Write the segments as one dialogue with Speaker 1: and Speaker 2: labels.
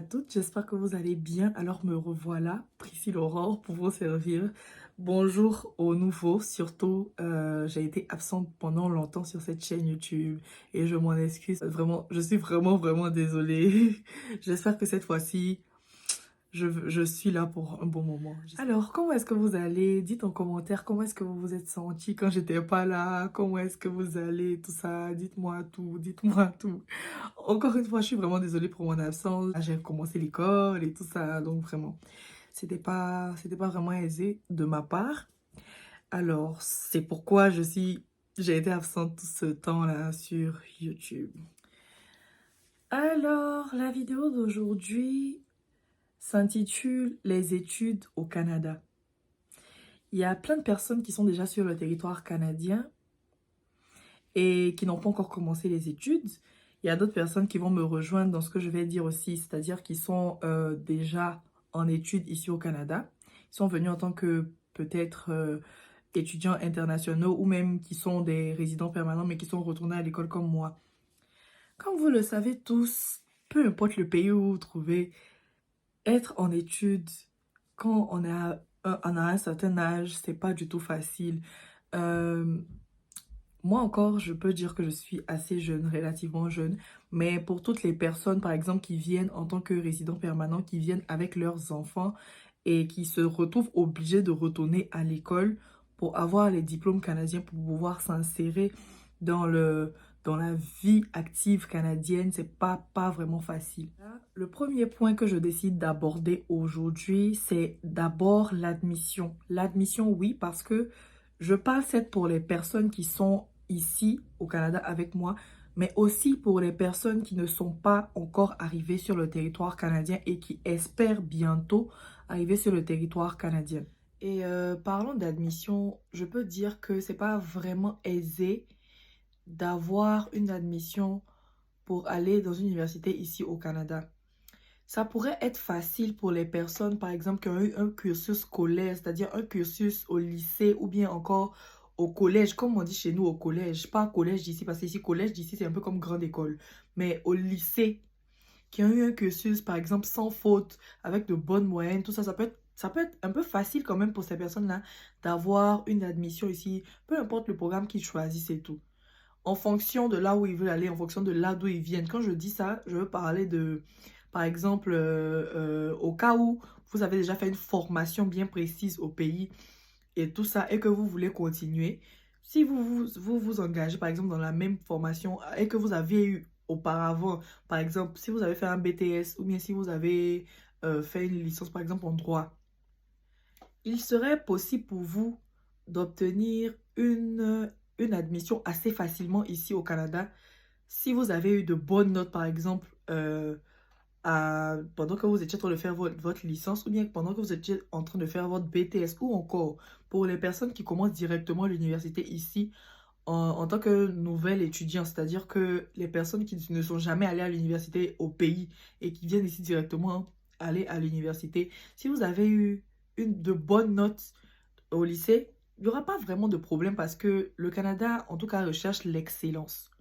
Speaker 1: toutes, j'espère que vous allez bien. Alors me revoilà, Priscille Aurore, pour vous servir. Bonjour aux nouveaux, surtout j'ai été absente pendant longtemps sur cette chaîne YouTube et je m'en excuse. Vraiment, je suis vraiment désolée. J'espère que cette fois-ci, je suis là pour un bon moment. Alors, comment est-ce que vous allez? Dites en commentaire comment est-ce que vous vous êtes senti quand j'étais pas là? Comment est-ce que vous allez? Tout ça, dites-moi tout, dites-moi tout. Encore une fois, je suis vraiment désolée pour mon absence. J'ai commencé l'école et tout ça, donc vraiment, c'était pas vraiment aisé de ma part. Alors, c'est pourquoi j'ai été absente tout ce temps-là sur YouTube. Alors, la vidéo d'aujourd'hui s'intitule Les études au Canada. Il y a plein de personnes qui sont déjà sur le territoire canadien et qui n'ont pas encore commencé les études. Il y a d'autres personnes qui vont me rejoindre dans ce que je vais dire aussi, c'est-à-dire qui sont déjà en études ici au Canada. Ils sont venus en tant que peut-être étudiants internationaux ou même qui sont des résidents permanents mais qui sont retournés à l'école comme moi. Comme vous le savez tous, peu importe le pays où vous vous trouvez, être en études quand on a un certain âge, c'est pas du tout facile. Euh, Moi encore, je peux dire que je suis assez jeune, relativement jeune, mais pour toutes les personnes, par exemple, qui viennent en tant que résidents permanents, qui viennent avec leurs enfants et qui se retrouvent obligés de retourner à l'école pour avoir les diplômes canadiens, pour pouvoir s'insérer dans dans la vie active canadienne, c'est pas vraiment facile. Le premier point que je décide d'aborder aujourd'hui, c'est d'abord l'admission. L'admission, oui, parce que je parle certes pour les personnes qui sont ici au Canada avec moi, mais aussi pour les personnes qui ne sont pas encore arrivées sur le territoire canadien et qui espèrent bientôt arriver sur le territoire canadien. Et parlons d'admission, je peux dire que c'est pas vraiment aisé d'avoir une admission pour aller dans une université ici au Canada. Ça pourrait être facile pour les personnes, par exemple, qui ont eu un cursus scolaire, c'est-à-dire un cursus au lycée ou bien encore au collège, comme on dit chez nous au collège. Pas collège d'ici, parce que ici, collège d'ici, c'est un peu comme grande école. Mais au lycée, qui ont eu un cursus, par exemple, sans faute, avec de bonnes moyennes, tout ça, ça peut être un peu facile quand même pour ces personnes-là d'avoir une admission ici, peu importe le programme qu'ils choisissent et tout. En fonction de là où ils veulent aller, en fonction de là d'où ils viennent. Quand je dis ça, je veux parler de, par exemple, au cas où vous avez déjà fait une formation bien précise au pays et tout ça, et que vous voulez continuer. Si vous engagez, par exemple, dans la même formation et que vous avez eu auparavant, par exemple, si vous avez fait un BTS ou bien si vous avez fait une licence, par exemple, en droit, il serait possible pour vous d'obtenir une admission assez facilement ici au Canada si vous avez eu de bonnes notes, par exemple, pendant que vous étiez en train de faire votre licence ou bien pendant que vous étiez en train de faire votre BTS ou encore pour les personnes qui commencent directement l'université ici en tant que nouvel étudiant, c'est-à-dire que les personnes qui ne sont jamais allées à l'université au pays et qui viennent ici directement aller à l'université, si vous avez eu de bonnes notes au lycée, il n'y aura pas vraiment de problème parce que le Canada, en tout cas, recherche l'excellence.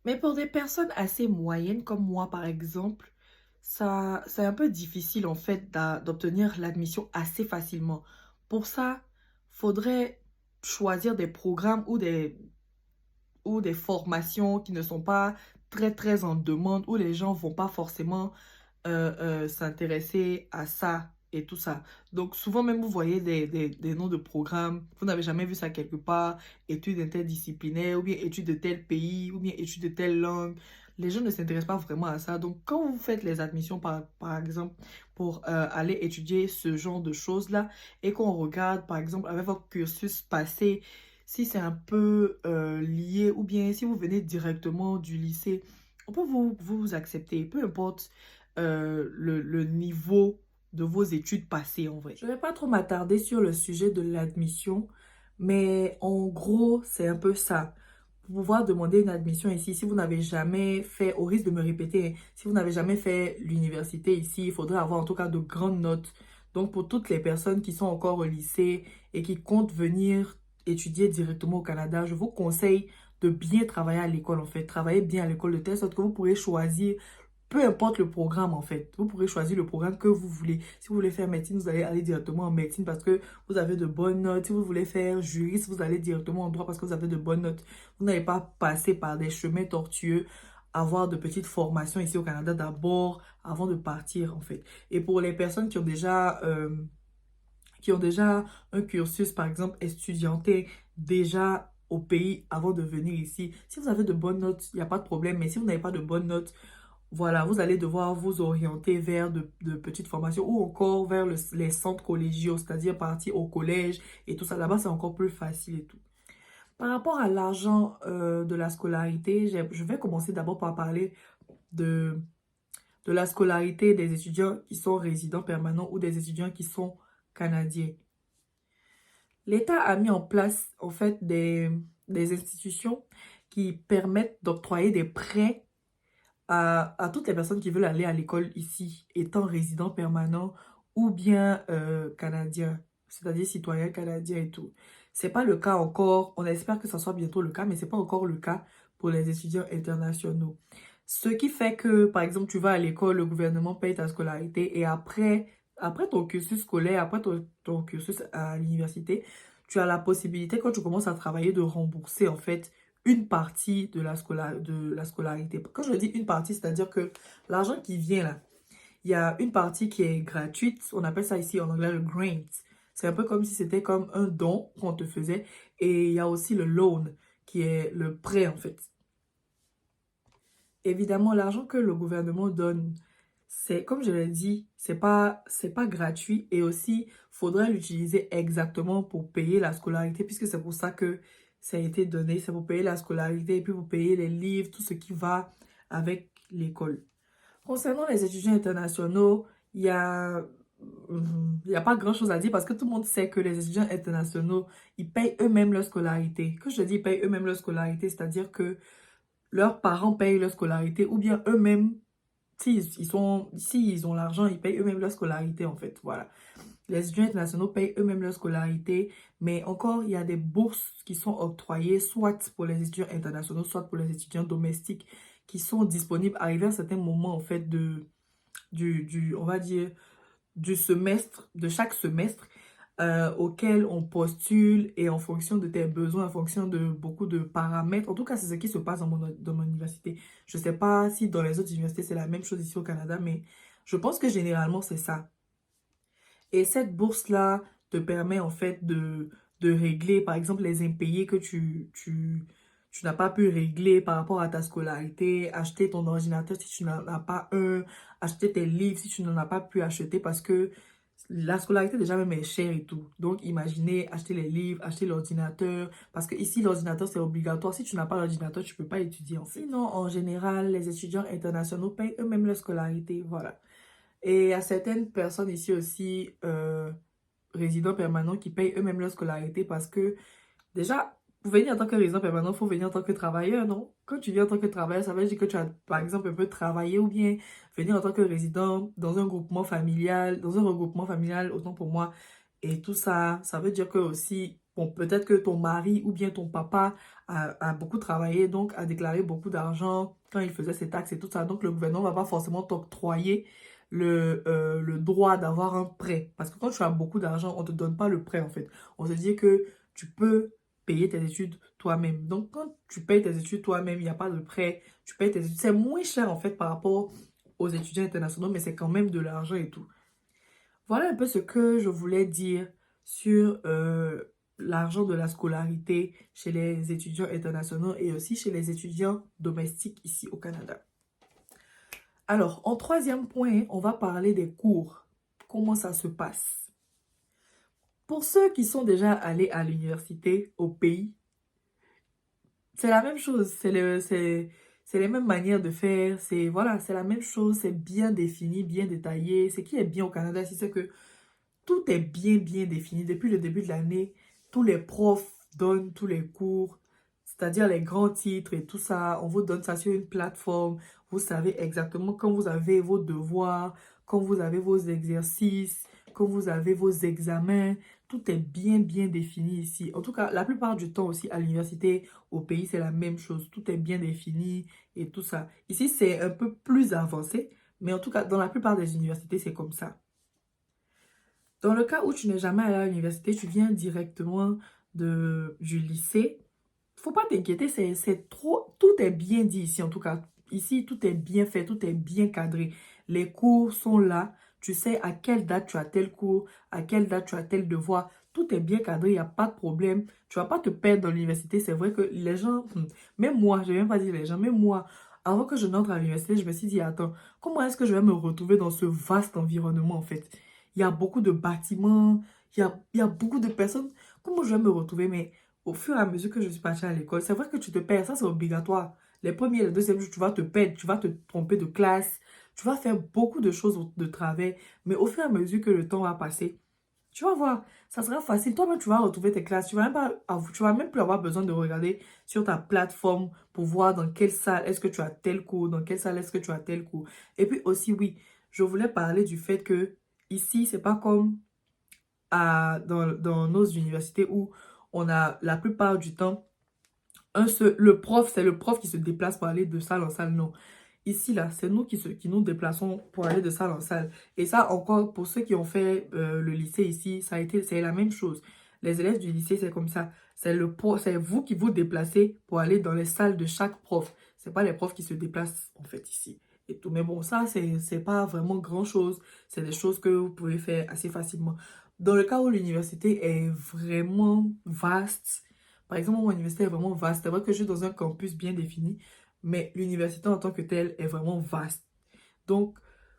Speaker 1: Mais pour des personnes assez moyennes comme moi, par exemple, ça, c'est un peu difficile en fait d'obtenir l'admission assez facilement. Pour ça, faudrait choisir des programmes ou des formations qui ne sont pas très en demande, où les gens vont pas forcément s'intéresser à ça et tout ça. Donc souvent même vous voyez des noms de programmes, vous n'avez jamais vu ça quelque part, études interdisciplinaires, ou bien études de tel pays, ou bien études de telle langue. Les gens ne s'intéressent pas vraiment à ça. Donc quand vous faites les admissions, par exemple, pour aller étudier ce genre de choses-là, et qu'on regarde, par exemple, avec votre cursus passé, si c'est un peu lié, ou bien si vous venez directement du lycée, on peut vous accepter, peu importe le niveau de vos études passées en vrai. Je ne vais pas trop m'attarder sur le sujet de l'admission, mais en gros, c'est un peu ça. Pour pouvoir demander une admission ici, si vous n'avez jamais fait, au risque de me répéter, si vous n'avez jamais fait l'université ici, il faudrait avoir en tout cas de grandes notes. Donc pour toutes les personnes qui sont encore au lycée et qui comptent venir étudier directement au Canada, je vous conseille de bien travailler à l'école en fait. Travailler bien à l'école de telle sorte que vous pourrez choisir peu importe le programme en fait. Vous pourrez choisir le programme que vous voulez. Si vous voulez faire médecine, vous allez aller directement en médecine parce que vous avez de bonnes notes. Si vous voulez faire juriste, vous allez directement en droit parce que vous avez de bonnes notes. Vous n'allez pas passer par des chemins tortueux, avoir de petites formations ici au Canada d'abord avant de partir en fait. Et pour les personnes qui ont déjà un cursus, par exemple, estudiantin, déjà au pays avant de venir ici. Si vous avez de bonnes notes, il n'y a pas de problème. Mais si vous n'avez pas de bonnes notes, voilà, vous allez devoir vous orienter vers de petites formations ou encore vers les centres collégiaux, c'est-à-dire partir au collège et tout ça. Là-bas, c'est encore plus facile et tout. Par rapport à l'argent de la scolarité, je vais commencer d'abord par parler de, de la scolarité des étudiants qui sont résidents permanents ou des étudiants qui sont canadiens. L'État a mis en place, en fait, des institutions qui permettent d'octroyer des prêts à toutes les personnes qui veulent aller à l'école ici, étant résidents permanents ou bien canadiens, c'est-à-dire citoyens canadiens et tout. C'est pas le cas encore, on espère que ça soit bientôt le cas, mais c'est pas encore le cas pour les étudiants internationaux. Ce qui fait que, par exemple, tu vas à l'école, le gouvernement paye ta scolarité et après ton cursus scolaire, après ton cursus à l'université, tu as la possibilité, quand tu commences à travailler, de rembourser en fait une partie de la scolarité. Quand je dis une partie, c'est-à-dire que l'argent qui vient là, il y a une partie qui est gratuite, on appelle ça ici en anglais le grant. C'est un peu comme si c'était comme un don qu'on te faisait. Et il y a aussi le loan, qui est le prêt en fait. Évidemment, l'argent que le gouvernement donne, c'est, comme je l'ai dit, c'est pas gratuit et aussi, faudrait l'utiliser exactement pour payer la scolarité puisque c'est pour ça que ça a été donné. C'est pour payer la scolarité et puis pour payer les livres, tout ce qui va avec l'école. Concernant les étudiants internationaux, il y a pas grand-chose à dire parce que tout le monde sait que les étudiants internationaux, ils payent eux-mêmes leur scolarité. Quand je dis ils payent eux-mêmes leur scolarité, c'est-à-dire que leurs parents payent leur scolarité ou bien eux-mêmes, s'ils ont l'argent, ils payent eux-mêmes leur scolarité en fait. Voilà. Les étudiants internationaux payent eux-mêmes leur scolarité, mais encore, il y a des bourses qui sont octroyées, soit pour les étudiants internationaux, soit pour les étudiants domestiques, qui sont disponibles arrivé à un certain moment en fait on va dire, du semestre, de chaque semestre auquel on postule et en fonction de tes besoins, en fonction de beaucoup de paramètres. En tout cas, c'est ce qui se passe dans mon université. Je ne sais pas si dans les autres universités, c'est la même chose ici au Canada, mais je pense que généralement, c'est ça. Et cette bourse-là te permet en fait de régler, par exemple, les impayés que tu n'as pas pu régler par rapport à ta scolarité, acheter ton ordinateur si tu n'en as pas un, acheter tes livres si tu n'en as pas pu acheter parce que la scolarité déjà même est chère et tout. Donc imaginez acheter les livres, acheter l'ordinateur, parce que ici l'ordinateur c'est obligatoire. Si tu n'as pas l'ordinateur, tu ne peux pas étudier en fait. Sinon, en général, les étudiants internationaux payent eux-mêmes leur scolarité, voilà. Et il y a certaines personnes ici aussi, résidents permanents, qui payent eux-mêmes leur scolarité parce que déjà, pour venir en tant que résident permanent, il faut venir en tant que travailleur, non? Quand tu viens en tant que travailleur, ça veut dire que tu as, par exemple, un peu travaillé ou bien venir en tant que résident dans un groupement familial, dans un regroupement familial, autant pour moi. Et tout ça, ça veut dire que aussi, bon, peut-être que ton mari ou bien ton papa a beaucoup travaillé, donc a déclaré beaucoup d'argent quand il faisait ses taxes et tout ça. Donc le gouvernement ne va pas forcément t'octroyer le droit d'avoir un prêt. Parce que quand tu as beaucoup d'argent, on ne te donne pas le prêt en fait. On se dit que tu peux payer tes études toi-même. Donc, quand tu payes tes études toi-même, il n'y a pas de prêt, tu payes tes études. C'est moins cher, en fait, par rapport aux étudiants internationaux, mais c'est quand même de l'argent et tout. Voilà un peu ce que je voulais dire sur l'argent de la scolarité chez les étudiants internationaux et aussi chez les étudiants domestiques ici au Canada. Alors, en troisième point, on va parler des cours. Comment ça se passe? Pour ceux qui sont déjà allés à l'université au pays, c'est la même chose, c'est les mêmes manières de faire, voilà, c'est la même chose, c'est bien défini, bien détaillé. Ce qui est bien au Canada, c'est que tout est bien défini. Depuis le début de l'année, tous les profs donnent tous les cours, c'est-à-dire les grands titres et tout ça. On vous donne ça sur une plateforme. Vous savez exactement quand vous avez vos devoirs, quand vous avez vos exercices, quand vous avez vos examens. Tout est bien, bien défini ici. En tout cas, la plupart du temps aussi, à l'université, au pays, c'est la même chose. Tout est bien défini et tout ça. Ici, c'est un peu plus avancé, mais en tout cas, dans la plupart des universités, c'est comme ça. Dans le cas où tu n'es jamais allé à l'université, tu viens directement du lycée, faut pas t'inquiéter, c'est trop, tout est bien dit ici en tout cas. Ici, tout est bien fait, tout est bien cadré. Les cours sont là. Tu sais à quelle date tu as tel cours, à quelle date tu as tel devoir. Tout est bien cadré, il n'y a pas de problème. Tu vas pas te perdre dans l'université. C'est vrai que les gens, même moi, je vais même pas dire les gens, même moi, avant que je n'entre à l'université, je me suis dit, attends, comment est-ce que je vais me retrouver dans ce vaste environnement en fait? Il y a beaucoup de bâtiments, il y a beaucoup de personnes. Comment je vais me retrouver? Mais au fur et à mesure que je suis partie à l'école, c'est vrai que tu te perds, ça c'est obligatoire. Les premiers et les deuxièmes jours, tu vas te perdre, tu vas te tromper de classe, tu vas faire beaucoup de choses de travers, mais au fur et à mesure que le temps va passer, tu vas voir, ça sera facile. Toi-même, tu vas retrouver tes classes, tu vas même plus avoir besoin de regarder sur ta plateforme pour voir dans quelle salle est-ce que tu as tel cours, dans quelle salle est-ce que tu as tel cours. Et puis aussi, oui, je voulais parler du fait que ici, c'est pas comme dans nos universités où on a la plupart du temps le prof, c'est le prof qui se déplace pour aller de salle en salle. Non. Ici, là, c'est nous qui nous déplaçons pour aller de salle en salle. Et ça, encore, pour ceux qui ont fait le lycée ici, c'est la même chose. Les élèves du lycée, c'est comme ça. C'est vous qui vous déplacez pour aller dans les salles de chaque prof. C'est pas les profs qui se déplacent, en fait, ici. Et tout. Mais bon, ça, c'est pas vraiment grand-chose. C'est des choses que vous pouvez faire assez facilement. Dans le cas où l'université est vraiment vaste, par exemple, mon université est vraiment vaste. C'est vrai que je suis dans un campus bien défini, mais l'université en tant que telle est vraiment vaste. Donc,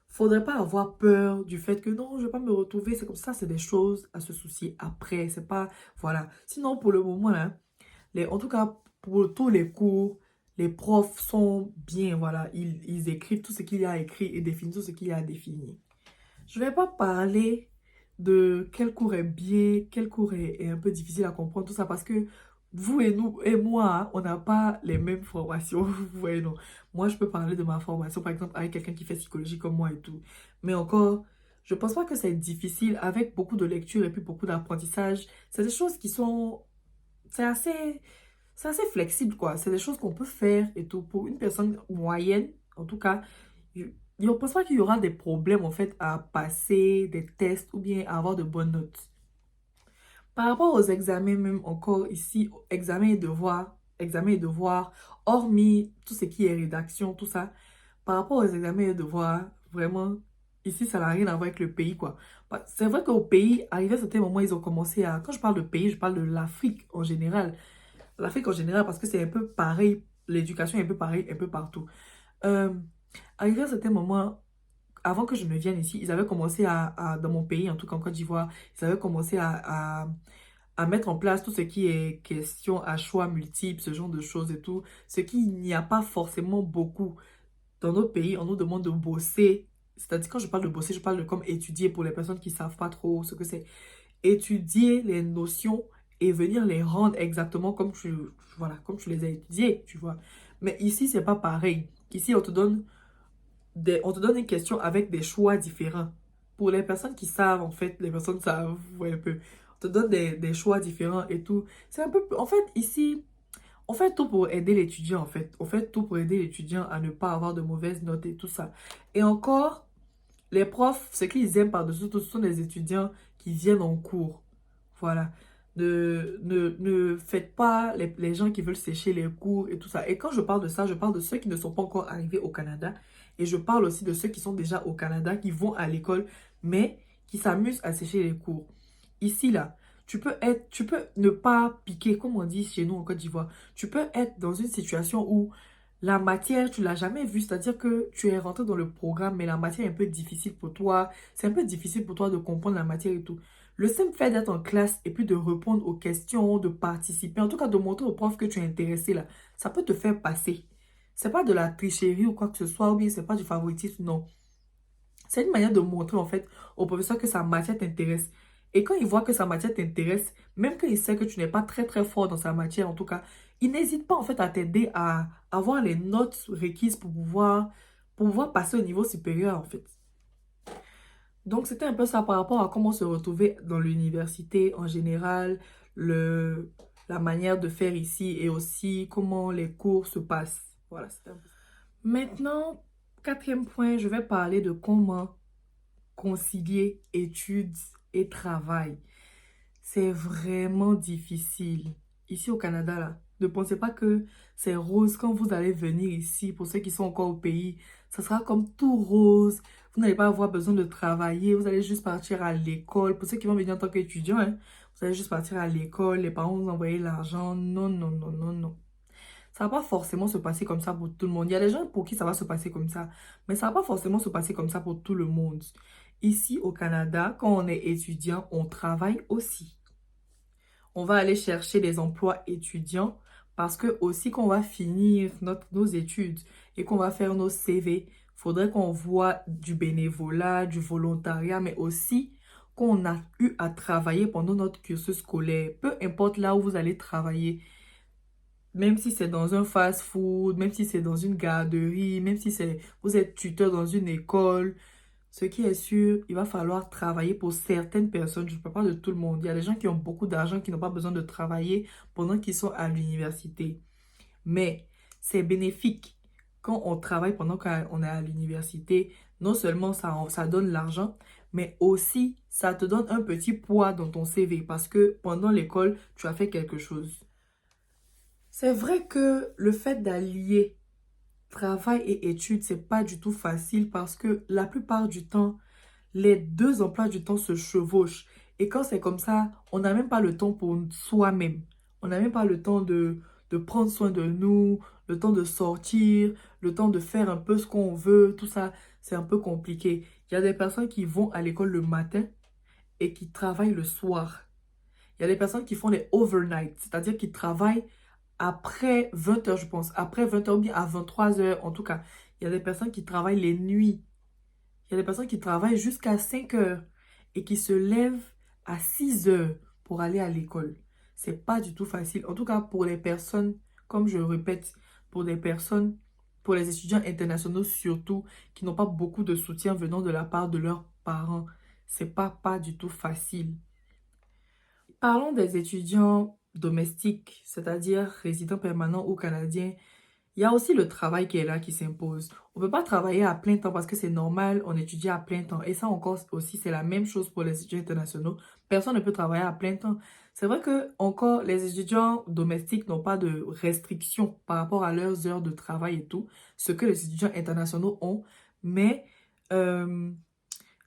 Speaker 1: faudrait pas avoir peur du fait que non, je vais pas me retrouver. C'est comme ça, c'est des choses à se soucier après. C'est pas, voilà. Sinon, pour le moment, là, en tout cas, pour tous les cours, les profs sont bien, voilà. Ils écrivent tout ce qu'il y a écrit et définissent tout ce qu'il y a défini. Je vais pas parler de quel cours est bien, quel cours est un peu difficile à comprendre, tout ça, parce que vous et nous et moi, hein, on n'a pas les mêmes formations. Vous voyez, non. Moi, je peux parler de ma formation, par exemple, avec quelqu'un qui fait psychologie comme moi et tout. Mais encore, je pense pas que c'est difficile avec beaucoup de lecture et puis beaucoup d'apprentissage. C'est des choses qui sont... C'est assez... C'est assez flexible, quoi. C'est des choses qu'on peut faire et tout. Pour une personne moyenne, en tout cas, je ne pense pas qu'il y aura des problèmes, en fait, à passer des tests ou bien à avoir de bonnes notes. Par rapport aux examens, même encore ici, examens et devoirs, hormis tout ce qui est rédaction, tout ça, par rapport aux examens et devoirs, vraiment, ici, ça n'a rien à voir avec le pays, quoi. C'est vrai qu'au pays, arrivé à un certain moment, ils ont commencé à... Quand je parle de pays, je parle de l'Afrique en général. L'Afrique en général, parce que c'est un peu pareil, l'éducation est un peu pareil un peu partout. Euh, Arrivé à un certain moment, avant que je ne vienne ici, ils avaient commencé dans mon pays, en tout cas en Côte d'Ivoire, ils avaient commencé à mettre en place tout ce qui est question à choix multiples, ce genre de choses et tout. Ce qu'il n'y a pas forcément beaucoup. Dans notre pays, on nous demande de bosser. C'est-à-dire, quand je parle de bosser, je parle de comme étudier pour les personnes qui ne savent pas trop ce que c'est. Étudier les notions et venir les rendre exactement voilà, comme tu les as étudiées, tu vois. Mais ici, c'est pas pareil. Ici, on te donne une question avec des choix différents. Pour les personnes qui savent, en fait, les personnes savent, vous voyez un peu. On te donne des choix différents et tout. C'est un peu... En fait, ici, on fait tout pour aider l'étudiant, en fait. On fait tout pour aider l'étudiant à ne pas avoir de mauvaises notes et tout ça. Et encore, les profs, ce qu'ils aiment par-dessus tout, ce sont les étudiants qui viennent en cours. Voilà. Ne faites pas les gens qui veulent sécher les cours et tout ça. Et quand je parle de ça, je parle de ceux qui ne sont pas encore arrivés au Canada. Et je parle aussi de ceux qui sont déjà au Canada, qui vont à l'école, mais qui s'amusent à sécher les cours. Ici, là, tu peux ne pas piquer, comme on dit chez nous en Côte d'Ivoire. Tu peux être dans une situation où la matière, tu l'as jamais vue, c'est-à-dire que tu es rentré dans le programme, mais la matière est un peu difficile pour toi. C'est un peu difficile pour toi de comprendre la matière et tout. Le simple fait d'être en classe et puis de répondre aux questions, de participer, en tout cas de montrer au prof que tu es intéressé là, ça peut te faire passer. C'est pas de la tricherie ou quoi que ce soit, ou bien c'est pas du favoritisme, non. C'est une manière de montrer en fait au professeur que sa matière t'intéresse. Et quand il voit que sa matière t'intéresse, même qu'il sait que tu n'es pas très très fort dans sa matière en tout cas, il n'hésite pas en fait à t'aider à avoir les notes requises pour pouvoir passer au niveau supérieur en fait. Donc, c'était un peu ça par rapport à comment se retrouver dans l'université en général, la manière de faire ici et aussi comment les cours se passent. Voilà, c'était un peu ça. Maintenant, quatrième point, je vais parler de comment concilier études et travail. C'est vraiment difficile. Ici au Canada, là, ne pensez pas que c'est rose quand vous allez venir ici. Pour ceux qui sont encore au pays, ça sera comme tout rose. Vous n'allez pas avoir besoin de travailler. Vous allez juste partir à l'école. Pour ceux qui vont venir en tant qu'étudiants, hein, vous allez juste partir à l'école. Les parents vous envoyer l'argent. Non, non, non, non, non. Ça va pas forcément se passer comme ça pour tout le monde. Il y a des gens pour qui ça va se passer comme ça. Mais ça va pas forcément se passer comme ça pour tout le monde. Ici au Canada, quand on est étudiant, on travaille aussi. On va aller chercher des emplois étudiants parce que aussi qu'on va finir nos études et qu'on va faire nos CV, il faudrait qu'on voit du bénévolat, du volontariat, mais aussi qu'on a eu à travailler pendant notre cursus scolaire. Peu importe là où vous allez travailler, même si c'est dans un fast-food, même si c'est dans une garderie, même si vous êtes tuteur dans une école, ce qui est sûr, il va falloir travailler pour certaines personnes. Je ne parle pas de tout le monde. Il y a des gens qui ont beaucoup d'argent, qui n'ont pas besoin de travailler pendant qu'ils sont à l'université. Mais c'est bénéfique quand on travaille pendant qu'on est à l'université. Non seulement ça donne l'argent, mais aussi ça te donne un petit poids dans ton CV parce que pendant l'école, tu as fait quelque chose. C'est vrai que le fait d'allier travail et études, c'est pas du tout facile parce que la plupart du temps, les deux emplois du temps se chevauchent. Et quand c'est comme ça, on n'a même pas le temps pour soi-même. On n'a même pas le temps de prendre soin de nous, le temps de sortir, le temps de faire un peu ce qu'on veut. Tout ça, c'est un peu compliqué. Il y a des personnes qui vont à l'école le matin et qui travaillent le soir. Il y a des personnes qui font les overnight, c'est-à-dire qui travaillent après 20 heures, je pense. Après 20 heures ou bien à 23 heures, en tout cas. Il y a des personnes qui travaillent les nuits. Il y a des personnes qui travaillent jusqu'à 5 heures et qui se lèvent à 6 heures pour aller à l'école. C'est pas du tout facile. En tout cas, pour les personnes, comme je le répète, pour des personnes, pour les étudiants internationaux surtout, qui n'ont pas beaucoup de soutien venant de la part de leurs parents, c'est pas du tout facile. Parlons des étudiants domestiques, c'est-à-dire résidents permanents ou canadiens. Il y a aussi le travail qui est là, qui s'impose. On ne peut pas travailler à plein temps parce que c'est normal, on étudie à plein temps. Et ça encore aussi, c'est la même chose pour les étudiants internationaux. Personne ne peut travailler à plein temps. C'est vrai que encore les étudiants domestiques n'ont pas de restrictions par rapport à leurs heures de travail et tout, ce que les étudiants internationaux ont. Mais euh,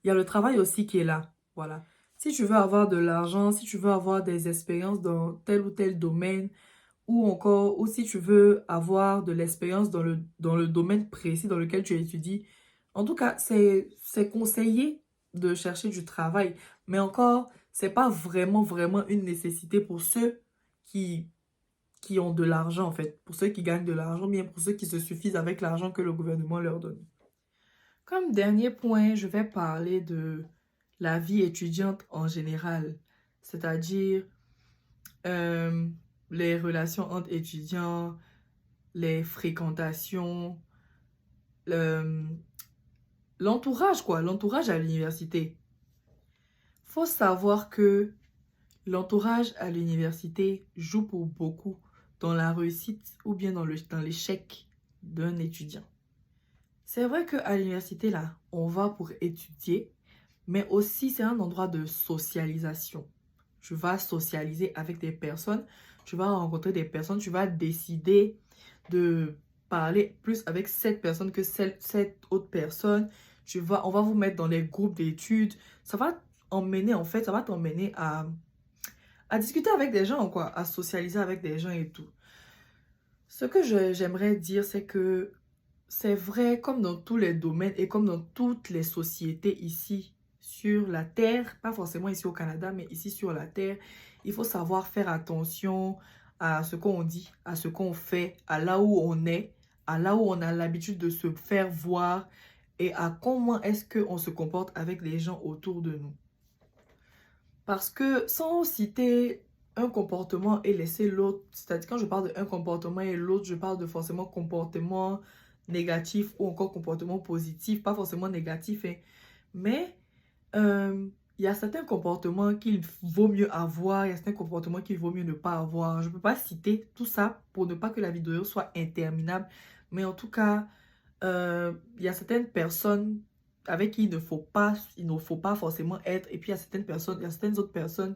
Speaker 1: il y a le travail aussi qui est là. Voilà. Si tu veux avoir de l'argent, si tu veux avoir des expériences dans tel ou tel domaine, ou encore, ou si tu veux avoir de l'expérience dans le domaine précis dans lequel tu étudies. En tout cas, c'est conseillé de chercher du travail. Mais encore, c'est pas vraiment une nécessité pour ceux qui, qui ont de l'argent, en fait. Pour ceux qui gagnent de l'argent, bien pour ceux qui se suffisent avec l'argent que le gouvernement leur donne. Comme dernier point, je vais parler de la vie étudiante en général. C'est-à-dire euh, les relations entre étudiants, les fréquentations, le- l'entourage, quoi, l'entourage à l'université. Faut savoir que l'entourage à l'université joue pour beaucoup dans la réussite ou bien dans dans l'échec d'un étudiant. C'est vrai qu'à l'université, là, on va pour étudier, mais aussi c'est un endroit de socialisation. Tu vas socialiser avec des personnes, tu vas rencontrer des personnes, tu vas décider de parler plus avec cette personne que cette autre personne. On va vous mettre dans les groupes d'études. Ça va emmener, en fait, ça va t'emmener à discuter avec des gens, quoi, à socialiser avec des gens et tout. Ce que j'aimerais dire, c'est que c'est vrai, comme dans tous les domaines et comme dans toutes les sociétés ici sur la Terre, pas forcément ici au Canada, mais ici sur la Terre, il faut savoir faire attention à ce qu'on dit, à ce qu'on fait, à là où on est, à là où on a l'habitude de se faire voir et à comment est-ce qu'on se comporte avec les gens autour de nous. Parce que sans citer un comportement et laisser l'autre, c'est-à-dire quand je parle d'un comportement et l'autre, je parle de forcément comportement négatif ou encore comportement positif, pas forcément négatif, hein, mais Il y a certains comportements qu'il vaut mieux avoir, il y a certains comportements qu'il vaut mieux ne pas avoir. Je ne peux pas citer tout ça pour ne pas que la vidéo soit interminable. Mais en tout cas, il y a certaines personnes avec qui il ne faut pas forcément être. Et puis il y a certaines personnes, il y a certaines autres personnes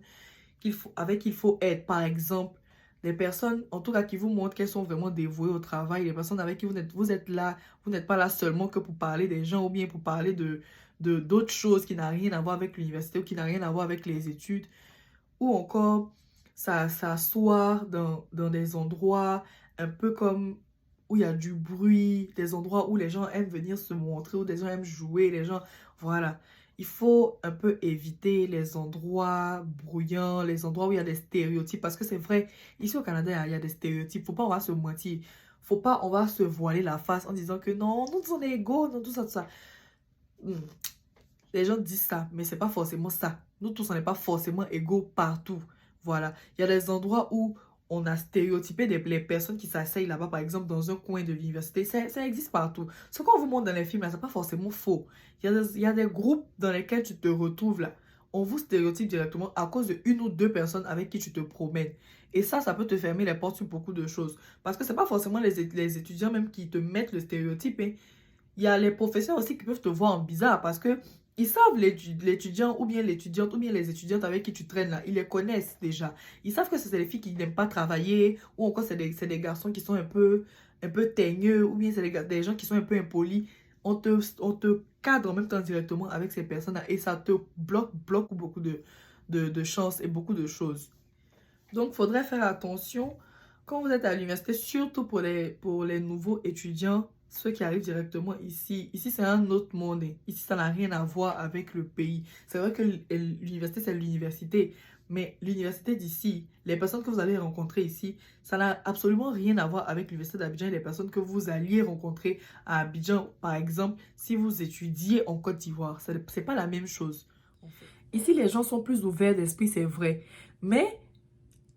Speaker 1: avec qui il faut être. Par exemple, les personnes, en tout cas, qui vous montrent qu'elles sont vraiment dévouées au travail, les personnes avec qui vous êtes là, vous n'êtes pas là seulement que pour parler des gens ou bien pour parler d'autres choses qui n'ont rien à voir avec l'université ou qui n'ont rien à voir avec les études, ou encore s'asseoir dans des endroits un peu comme où il y a du bruit, des endroits où les gens aiment venir se montrer, où des gens aiment jouer, les gens, voilà. Il faut un peu éviter les endroits bruyants, les endroits où il y a des stéréotypes, parce que c'est vrai, ici au Canada, il y a des stéréotypes. Faut pas, on va se mentir. Faut pas, on va se voiler la face en disant que non, nous tous on est égaux, non, tout ça, tout ça. Hmm. Les gens disent ça, mais c'est pas forcément ça. Nous tous, on n'est pas forcément égaux partout. Voilà. Il y a des endroits où on a stéréotypé les personnes qui s'asseyent là-bas, par exemple, dans un coin de l'université. Ça existe partout. Ce qu'on vous montre dans les films, là, c'est pas forcément faux. Il y a des groupes dans lesquels tu te retrouves là. On vous stéréotype directement à cause de une ou deux personnes avec qui tu te promènes. Et ça peut te fermer les portes sur beaucoup de choses. Parce que c'est pas forcément les étudiants même qui te mettent le stéréotype, hein. Il y a les professeurs aussi qui peuvent te voir en bizarre parce que ils savent l'étudiant ou bien l'étudiante ou bien les étudiantes avec qui tu traînes là. Ils les connaissent déjà. Ils savent que c'est les filles qui n'aiment pas travailler ou encore c'est des garçons qui sont un peu teigneux ou bien c'est des gens qui sont un peu impolis. On te cadre en même temps directement avec ces personnes-là et ça te bloque beaucoup de chances et beaucoup de choses. Donc, il faudrait faire attention quand vous êtes à l'université, surtout pour les nouveaux étudiants, ceux qui arrivent directement ici. Ici, c'est un autre monde. Ici, ça n'a rien à voir avec le pays. C'est vrai que l'université, c'est l'université. Mais l'université d'ici, les personnes que vous allez rencontrer ici, ça n'a absolument rien à voir avec l'université d'Abidjan et les personnes que vous alliez rencontrer à Abidjan. Par exemple, si vous étudiez en Côte d'Ivoire, c'est pas la même chose. Ici, les gens sont plus ouverts d'esprit, c'est vrai. Mais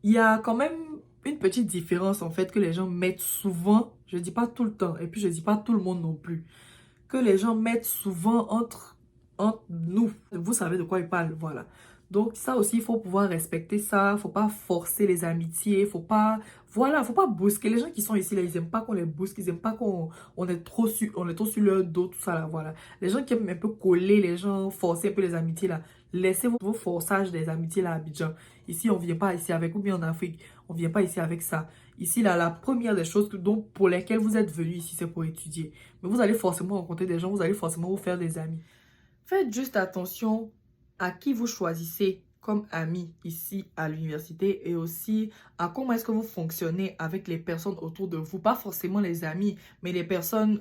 Speaker 1: il y a quand même une petite différence en fait que les gens mettent souvent, je dis pas tout le temps, et puis je dis pas tout le monde non plus, que les gens mettent souvent entre nous. Vous savez de quoi ils parlent, voilà. Donc ça aussi, il faut pouvoir respecter ça, faut pas forcer les amitiés, faut pas, voilà, faut pas brusquer. Les gens qui sont ici, là, ils aiment pas qu'on les brusque, ils aiment pas qu'on on est trop sur leur dos, tout ça, là, voilà. Les gens qui aiment un peu coller les gens, forcer un peu les amitiés, là, laissez vos forçages des amitiés, là, à Abidjan. Ici, on vient pas ici avec, ou bien en Afrique, on vient pas ici avec ça. Ici, là, la première des choses pour lesquelles vous êtes venu ici, c'est pour étudier. Mais vous allez forcément rencontrer des gens, vous allez forcément vous faire des amis. Faites juste attention à qui vous choisissez comme amis ici à l'université et aussi à comment est-ce que vous fonctionnez avec les personnes autour de vous. Pas forcément les amis, mais les personnes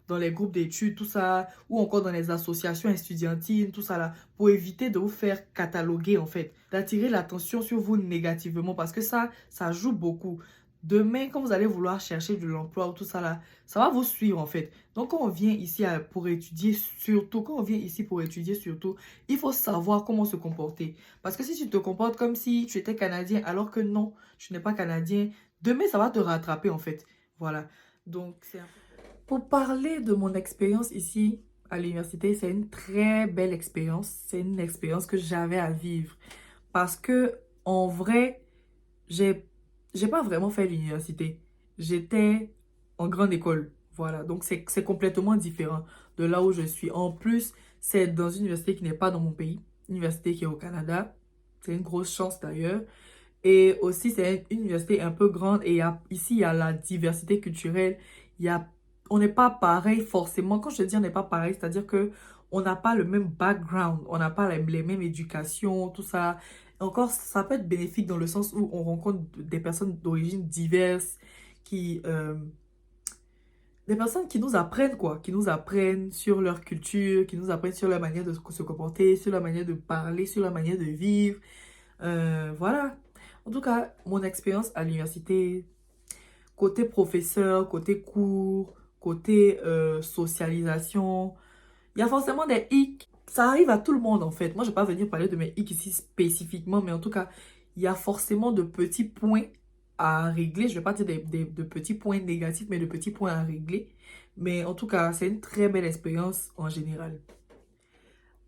Speaker 1: dans les groupes d'études, tout ça, ou encore dans les associations estudiantines, tout ça là, pour éviter de vous faire cataloguer en fait, d'attirer l'attention sur vous négativement parce que ça joue beaucoup. Demain, quand vous allez vouloir chercher de l'emploi ou tout ça là, ça va vous suivre en fait. Donc, quand on vient ici pour étudier surtout, il faut savoir comment se comporter. Parce que si tu te comportes comme si tu étais Canadien alors que non, tu n'es pas Canadien, demain, ça va te rattraper en fait. Voilà. Donc, pour parler de mon expérience ici à l'université, c'est une très belle expérience. C'est une expérience que j'avais à vivre. Parce que, en vrai, j'ai j'ai pas vraiment fait l'université. J'étais en grande école. Voilà, donc c'est complètement différent de là où je suis. En plus, c'est dans une université qui n'est pas dans mon pays, une université qui est au Canada. C'est une grosse chance d'ailleurs. Et aussi, c'est une université un peu grande et ici, il y a la diversité culturelle. Il y a, on n'est pas pareil forcément. Quand je te dis on n'est pas pareil, c'est-à-dire que on n'a pas le même background, on n'a pas les mêmes éducations, tout ça. Encore, ça peut être bénéfique dans le sens où on rencontre des personnes d'origine diverses qui, des personnes qui nous apprennent quoi, qui nous apprennent sur leur culture, qui nous apprennent sur leur manière de se comporter, sur leur manière de parler, sur leur manière de vivre. Voilà. En tout cas, mon expérience à l'université, côté professeur, côté cours, côté socialisation, il y a forcément des hicks. Ça arrive à tout le monde en fait. Moi, je ne vais pas venir parler de mes hicks ici spécifiquement, mais en tout cas, il y a forcément de petits points à régler. Je ne vais pas dire de petits points négatifs, mais de petits points à régler. Mais en tout cas, c'est une très belle expérience en général.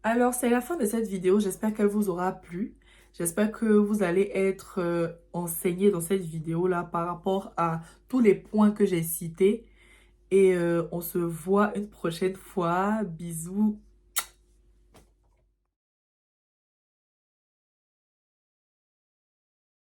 Speaker 1: Alors, c'est la fin de cette vidéo. J'espère qu'elle vous aura plu. J'espère que vous allez être enseignés dans cette vidéo-là par rapport à tous les points que j'ai cités. Et on se voit une prochaine fois. Bisous.